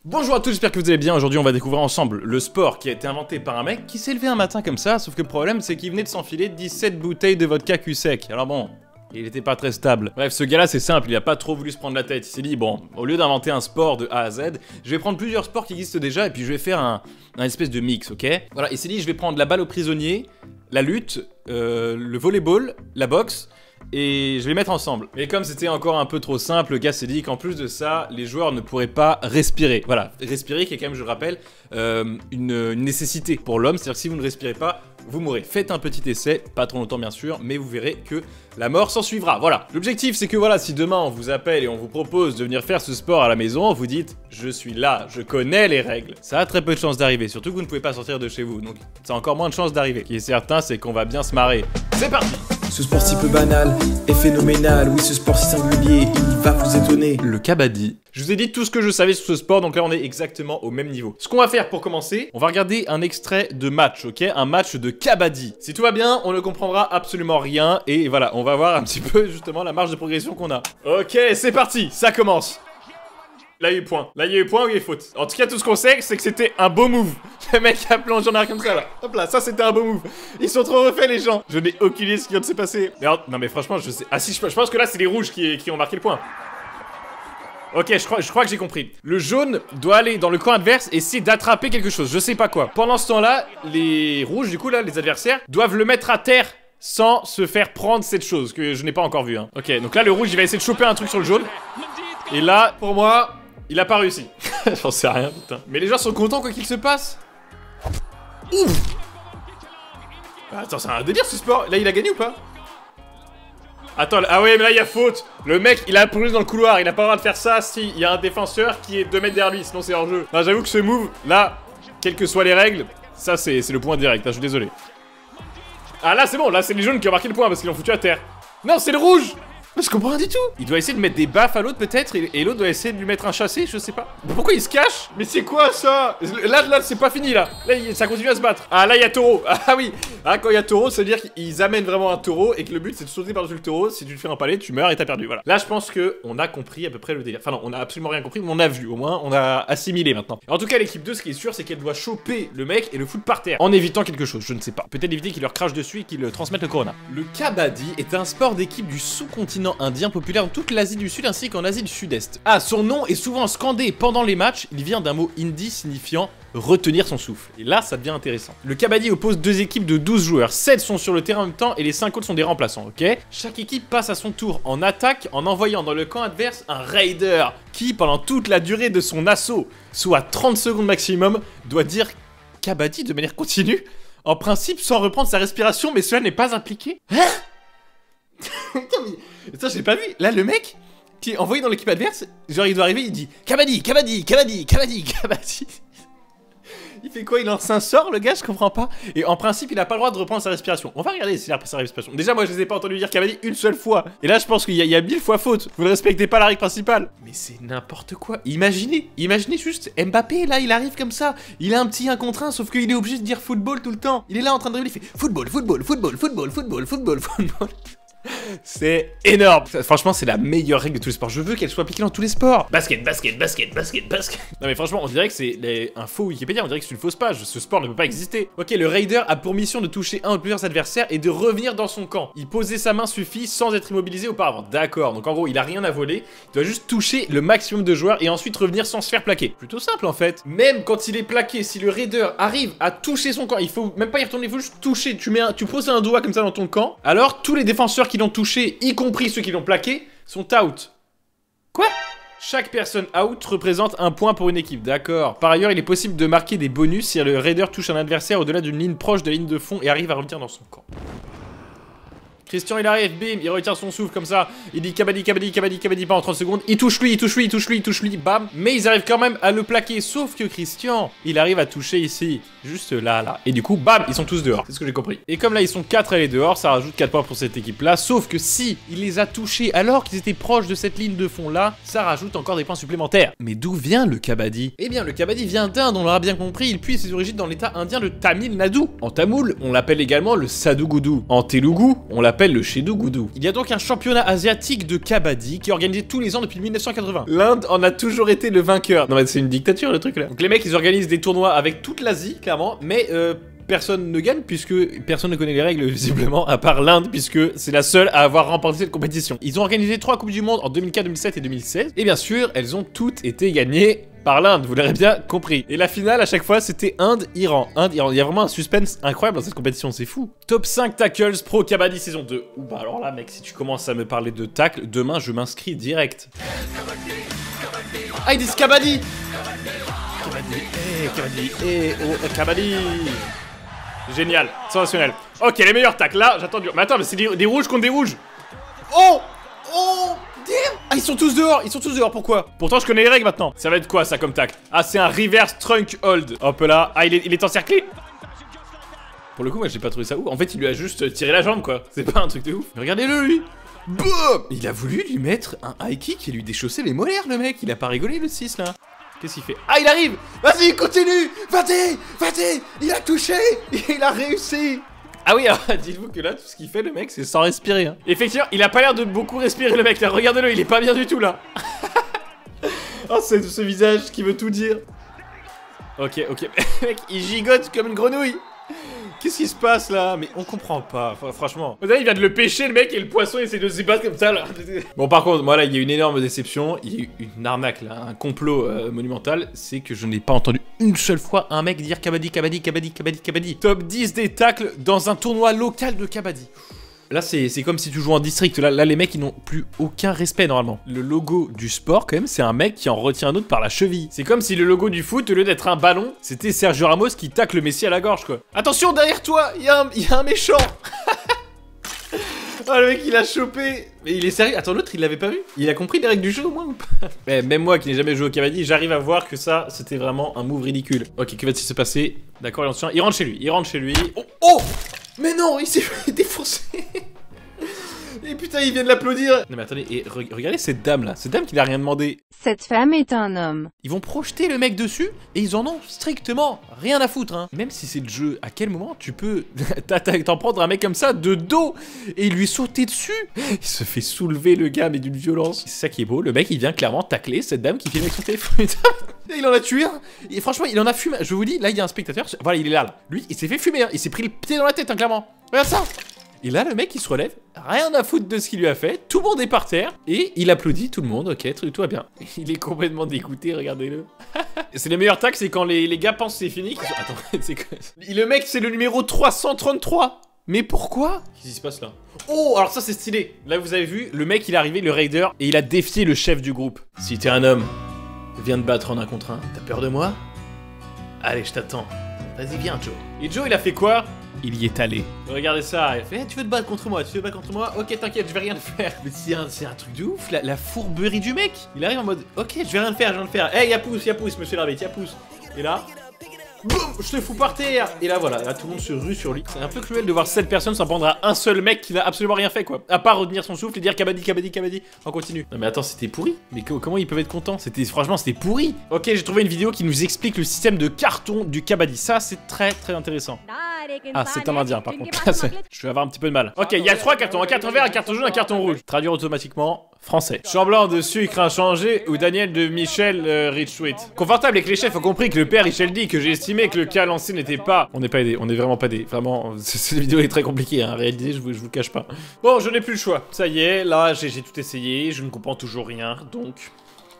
Bonjour à tous, j'espère que vous allez bien. Aujourd'hui on va découvrir ensemble le sport qui a été inventé par un mec qui s'est levé un matin comme ça, sauf que le problème c'est qu'il venait de s'enfiler 17 bouteilles de vodka cul sec. Alors bon, il était pas très stable. Bref, ce gars là c'est simple, il a pas trop voulu se prendre la tête. Il s'est dit bon, au lieu d'inventer un sport de A à Z, je vais prendre plusieurs sports qui existent déjà et puis je vais faire un espèce de mix, ok? Voilà, il s'est dit je vais prendre la balle aux prisonniers, la lutte, le volleyball, la boxe, et je vais les mettre ensemble. Mais comme c'était encore un peu trop simple, le gars s'est dit qu'en plus de ça, les joueurs ne pourraient pas respirer. Voilà, respirer qui est quand même, je le rappelle, une nécessité pour l'homme. C'est-à-dire que si vous ne respirez pas, vous mourrez. Faites un petit essai, pas trop longtemps bien sûr, mais vous verrez que la mort s'en suivra. Voilà, l'objectif c'est que voilà, si demain on vous appelle et on vous propose de venir faire ce sport à la maison, vous dites « Je suis là, je connais les règles ». Ça a très peu de chances d'arriver, surtout que vous ne pouvez pas sortir de chez vous, donc ça a encore moins de chances d'arriver. Ce qui est certain, c'est qu'on va bien se marrer. C'est parti! Ce sport si peu banal est phénoménal. Oui, ce sport si singulier, il va vous étonner. Le kabaddi. Je vous ai dit tout ce que je savais sur ce sport, donc là on est exactement au même niveau. Ce qu'on va faire pour commencer, on va regarder un extrait de match, ok? Un match de kabaddi. Si tout va bien, on ne comprendra absolument rien, et voilà, on va voir un petit peu justement la marge de progression qu'on a. Ok, c'est parti, ça commence. Là, il y a eu point. Là, il y a eu point ou il y a eu faute. En tout cas, tout ce qu'on sait, c'est que c'était un beau move. Le mec a plongé en arrière comme ça, là. Hop là, ça, c'était un beau move. Ils sont trop refaits, les gens. Je n'ai aucune idée de ce qui vient de se passer. Mais alors, non, mais franchement, je sais... Ah si, je pense que là, c'est les rouges qui ont marqué le point. Ok, je crois que j'ai compris. Le jaune doit aller dans le camp adverse et essayer d'attraper quelque chose. Je sais pas quoi. Pendant ce temps-là, les rouges, du coup, là, les adversaires, doivent le mettre à terre sans se faire prendre cette chose que je n'ai pas encore vue, hein. Ok, donc là, le rouge, il va essayer de choper un truc sur le jaune. Et là, pour moi... il a pas réussi. J'en sais rien, putain. Mais les gens sont contents quoi qu'il se passe. Ouf. Attends, c'est un délire ce sport. Là, il a gagné ou pas? Attends, ah ouais, mais là, il y a faute. Le mec, il a plongé dans le couloir. Il a pas le droit de faire ça si il y a un défenseur qui est 2 mètres derrière lui. Sinon, c'est hors jeu. Non, j'avoue que ce move, là, quelles que soient les règles, ça, c'est le point direct. Hein, je suis désolé. Ah, là, c'est bon. Là, c'est les jaunes qui ont marqué le point parce qu'ils l'ont foutu à terre. Non, c'est le rouge. Je comprends rien du tout. Il doit essayer de mettre des baffes à l'autre peut-être et l'autre doit essayer de lui mettre un chassé, je sais pas. Mais pourquoi il se cache? Mais c'est quoi ça? Là c'est pas fini là. Là ça continue à se battre. Ah là il y a taureau. Ah oui. Ah quand il y a taureau, ça veut dire qu'ils amènent vraiment un taureau et que le but c'est de sauter par-dessus le taureau. Si tu te fais empaler, tu meurs et t'as perdu. Voilà. Là je pense que on a compris à peu près le délire. Enfin non, on a absolument rien compris, mais on a vu au moins, on a assimilé maintenant. En tout cas l'équipe 2, ce qui est sûr, c'est qu'elle doit choper le mec et le foutre par terre en évitant quelque chose, je ne sais pas. Peut-être éviter qu'il leur crache dessus et qu'il transmette le corona. Le kabaddi est un sport d'équipe du sous-continent indien populaire dans toute l'Asie du Sud ainsi qu'en Asie du Sud-Est. Ah, son nom est souvent scandé pendant les matchs, il vient d'un mot hindi signifiant retenir son souffle. Et là, ça devient intéressant. Le kabaddi oppose 2 équipes de 12 joueurs, 7 sont sur le terrain en même temps et les 5 autres sont des remplaçants, ok? Chaque équipe passe à son tour en attaque en envoyant dans le camp adverse un raider qui, pendant toute la durée de son assaut, soit 30 secondes maximum, doit dire kabaddi de manière continue, en principe sans reprendre sa respiration, mais cela n'est pas impliqué. Hein? Ça j'ai pas vu. Là le mec qui est envoyé dans l'équipe adverse, genre il doit arriver, il dit kabaddi, kabaddi, kabaddi, kabaddi, kabaddi. Il fait quoi? Il lance un sort le gars? Je comprends pas. Et en principe il a pas le droit de reprendre sa respiration. On va regarder s'il a repris sa respiration. Déjà moi je les ai pas entendu dire kabaddi une seule fois. Et là je pense qu'il y a 1000 fois faute. Vous ne respectez pas la règle principale. Mais c'est n'importe quoi. Imaginez juste Mbappé là, il arrive comme ça. Il a un petit 1 contre 1 sauf qu'il est obligé de dire football tout le temps. Il est là en train de dribbler, il fait football, football, football, football, football, football, football. C'est énorme. Franchement c'est la meilleure règle de tous les sports. Je veux qu'elle soit appliquée dans tous les sports. Basket, basket, basket, basket, basket. Non mais franchement on dirait que c'est un faux Wikipédia. On dirait que c'est une fausse page. Ce sport ne peut pas exister. Ok, le raider a pour mission de toucher un ou plusieurs adversaires et de revenir dans son camp. Il poser sa main suffit sans être immobilisé auparavant. D'accord, donc en gros il a rien à voler. Il doit juste toucher le maximum de joueurs et ensuite revenir sans se faire plaquer. Plutôt simple en fait. Même quand il est plaqué, si le raider arrive à toucher son camp, il faut même pas y retourner, il faut juste toucher. Tu poses un doigt comme ça dans ton camp. Alors tous les défenseurs qui l'ont touché, y compris ceux qui l'ont plaqué, sont out. Quoi? Chaque personne out représente un point pour une équipe, d'accord. Par ailleurs, il est possible de marquer des bonus si le raider touche un adversaire au-delà d'une ligne proche de la ligne de fond et arrive à revenir dans son camp. Christian il arrive, bim, il retient son souffle comme ça. Il dit kabaddi, kabaddi, kabaddi, kabaddi, pas en 30 secondes. Il touche lui, il touche lui, il touche lui, il touche lui, bam. Mais ils arrivent quand même à le plaquer. Sauf que Christian, il arrive à toucher ici. Juste là, là. Et du coup, bam, ils sont tous dehors. C'est ce que j'ai compris. Et comme là, ils sont 4 à aller dehors, ça rajoute 4 points pour cette équipe-là. Sauf que si il les a touchés alors qu'ils étaient proches de cette ligne de fond-là, ça rajoute encore des points supplémentaires. Mais d'où vient le kabaddi? Eh bien, le kabaddi vient d'Inde, on l'aura bien compris. Il puise ses origines dans l'état indien de Tamil Nadu. En tamoul, on l'appelle également le sadugudu. En telugu, on l'appelle s'appelle le Shedou Goudou. Il y a donc un championnat asiatique de kabaddi qui est organisé tous les ans depuis 1980. L'Inde en a toujours été le vainqueur. Non mais c'est une dictature le truc là. Donc les mecs ils organisent des tournois avec toute l'Asie clairement, mais personne ne gagne puisque personne ne connaît les règles visiblement à part l'Inde puisque c'est la seule à avoir remporté cette compétition. Ils ont organisé 3 coupes du monde en 2004, 2007 et 2016 et bien sûr elles ont toutes été gagnées par l'Inde, vous l'aurez bien compris. Et la finale à chaque fois c'était Inde-Iran. Inde-Iran, il y a vraiment un suspense incroyable dans cette compétition, c'est fou. Top 5 tackles pro kabaddi saison 2. Ouh bah alors là mec, si tu commences à me parler de tacle, demain je m'inscris direct. Ah ils disent kabaddi. Kabaddi. Génial, sensationnel. Ok, les meilleurs tacles, là, j'attends du... Mais attends, mais c'est des rouges contre des rouges. Oh. Damn. Ah, ils sont tous dehors, pourquoi? Pourtant, je connais les règles maintenant. Ça va être quoi, ça, comme tacle? Ah, c'est un reverse trunk hold. Hop là, ah, il est encerclé. Pour le coup, moi, j'ai pas trouvé ça ouf. En fait, il lui a juste tiré la jambe, quoi. C'est pas un truc de ouf. Regardez-le, lui. Boum. Il a voulu lui mettre un high kick et lui déchausser les molaires, le mec. Il a pas rigolé, le 6, là. Qu'est-ce qu'il fait? Ah, il arrive. Vas-y, continue. Vas-y, il a touché. Il a réussi. Ah oui, alors dites-vous que là, tout ce qu'il fait, le mec, c'est sans respirer. Hein. Effectivement, il a pas l'air de beaucoup respirer, le mec. Là, regardez-le, il est pas bien du tout, là. Oh, c'est ce visage qui veut tout dire. Ok. Mec, il gigote comme une grenouille. Qu'est-ce qui se passe là? Mais on comprend pas, franchement. Vous savez, il vient de le pêcher, le mec, et le poisson essaie de se battre comme ça là. Bon, par contre, moi là, il y a une énorme déception. Il y a eu une arnaque là, un complot monumental. C'est que je n'ai pas entendu une seule fois un mec dire kabaddi. Top 10 des tacles dans un tournoi local de kabaddi. Là, c'est comme si tu joues en district. Là, les mecs, ils n'ont plus aucun respect, normalement. Le logo du sport, quand même, c'est un mec qui en retient un autre par la cheville. C'est comme si le logo du foot, au lieu d'être un ballon, c'était Sergio Ramos qui tacle Messi à la gorge, quoi. Attention, derrière toi, il y a un méchant. Oh, le mec, il a chopé. Mais il est sérieux. Attends, l'autre, il l'avait pas vu? Il a compris les règles du jeu, au moins, ou pas? Mais même moi, qui n'ai jamais joué au kabaddi, j'arrive à voir que ça, c'était vraiment un move ridicule. Ok, que va-t-il se passer? D'accord, il rentre chez lui. Oh. Mais non, il s'est défoncé. Et putain, il vient de l'applaudir. Non mais attendez, et regardez cette dame là, cette dame qui n'a rien demandé. Cette femme est un homme. Ils vont projeter le mec dessus et ils en ont strictement rien à foutre, hein. Même si c'est le jeu, à quel moment tu peux t'en prendre un mec comme ça de dos et lui sauter dessus? Il se fait soulever le gars mais d'une violence. C'est ça qui est beau, le mec il vient clairement tacler cette dame qui filme avec son téléphone. Et il en a tué un. Et franchement, il en a fumé. Je vous dis, là il y a un spectateur, voilà il est là. Lui, il s'est fait fumer, hein. Il s'est pris le pied dans la tête, hein, clairement. Regarde ça. Et là, le mec, il se relève, rien à foutre de ce qu'il lui a fait, tout le monde est par terre, et il applaudit tout le monde, ok, tout va bien. Il est complètement dégoûté, regardez-le. C'est les meilleurs tacs, c'est quand les gars pensent que c'est fini. Attends, c'est quoi? Le mec, c'est le numéro 333. Mais pourquoi? Qu'est-ce qui se passe là? Oh, alors ça, c'est stylé. Là, vous avez vu, le mec, il est arrivé, le raider, et il a défié le chef du groupe. Si t'es un homme, viens te battre en 1 contre 1. T'as peur de moi? Allez, je t'attends. Vas-y, viens, Joe. Et Joe, il a fait quoi? Il y est allé. Regardez ça, il fait hey, tu veux te battre contre moi, ok t'inquiète, je vais rien faire. Mais c'est un truc de ouf, la fourberie du mec. Il arrive en mode ok, je vais rien faire, Hey, y'a pouce, monsieur l'arbitre, y'a pouce. Et là, boum, je te fous par terre. Et là voilà, là tout le monde se rue sur lui. C'est un peu cruel de voir 7 personnes s'en prendre à un seul mec qui n'a absolument rien fait quoi. À part retenir son souffle et dire kabaddi, on continue. Non mais attends, c'était pourri. Mais comment ils peuvent être contents? Franchement c'était pourri. Ok, j'ai trouvé une vidéo qui nous explique le système de carton du kabaddi. Ça c'est très intéressant. Ah, c'est un indien par contre. Je vais avoir un petit peu de mal. Ok, il y a 3 cartons, un carton vert, un carton jaune, un carton rouge. Traduire automatiquement. Français. Champ blanc de sucre inchangé ou Daniel de Michel Richwit. Confortable et que les chefs ont compris que le père Richel dit que j'ai estimé que le cas lancé n'était pas... On n'est pas aidé, on est vraiment pas aidé. Vraiment, cette vidéo est très compliquée hein, à réaliser, je vous le cache pas. Bon, je n'ai plus le choix. Ça y est, là, j'ai tout essayé, je ne comprends toujours rien, donc...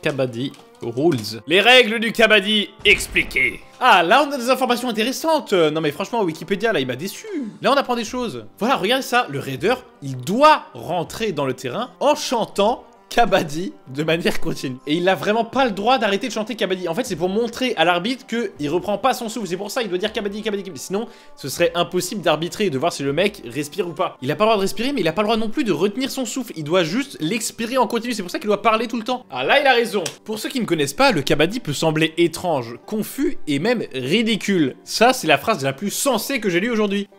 Kabaddi Rules. Les règles du kabaddi expliquées. Ah, là on a des informations intéressantes. Non mais franchement, Wikipédia, là, il m'a déçu. Là, on apprend des choses. Voilà, regardez ça. Le raider, il doit rentrer dans le terrain en chantant kabaddi de manière continue. Et il a vraiment pas le droit d'arrêter de chanter kabaddi. En fait, c'est pour montrer à l'arbitre qu'il reprend pas son souffle. C'est pour ça, il doit dire kabaddi. Sinon, ce serait impossible d'arbitrer et de voir si le mec respire ou pas. Il a pas le droit de respirer, mais il a pas le droit non plus de retenir son souffle. Il doit juste l'expirer en continu. C'est pour ça qu'il doit parler tout le temps. Ah là, il a raison. Pour ceux qui ne connaissent pas, le kabaddi peut sembler étrange, confus et même ridicule. Ça, c'est la phrase la plus sensée que j'ai lue aujourd'hui.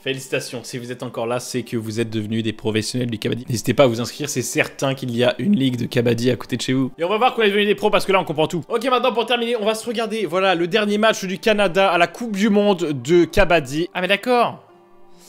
Félicitations, si vous êtes encore là, c'est que vous êtes devenus des professionnels du kabaddi. N'hésitez pas à vous inscrire, c'est certain qu'il y a une ligue de kabaddi à côté de chez vous. Et on va voir qu'on est devenus des pros parce que là on comprend tout. Ok, maintenant pour terminer, on va se regarder, voilà, le dernier match du Canada à la Coupe du Monde de kabaddi. Ah mais d'accord.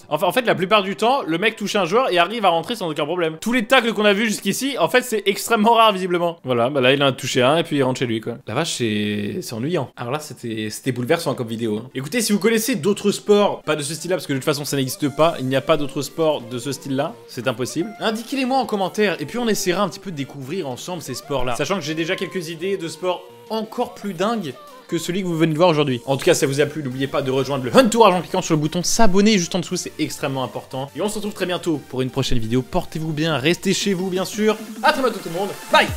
Enfin, en fait, la plupart du temps, le mec touche un joueur et arrive à rentrer sans aucun problème. Tous les tacles qu'on a vus jusqu'ici, en fait, c'est extrêmement rare, visiblement. Voilà, bah là, il en a touché un et puis il rentre chez lui, quoi. La vache, c'est ennuyant. Alors là, c'était bouleversant comme vidéo. Hein. Écoutez, si vous connaissez d'autres sports, pas de ce style-là, parce que de toute façon, ça n'existe pas, il n'y a pas d'autres sports de ce style-là, c'est impossible. Indiquez-les-moi en commentaire et puis on essaiera un petit peu de découvrir ensemble ces sports-là. Sachant que j'ai déjà quelques idées de sports encore plus dingues que celui que vous venez de voir aujourd'hui. En tout cas, si ça vous a plu, n'oubliez pas de rejoindre le Entourage en cliquant sur le bouton s'abonner juste en dessous, c'est extrêmement important. Et on se retrouve très bientôt pour une prochaine vidéo. Portez-vous bien, restez chez vous bien sûr. À très bientôt tout le monde. Bye.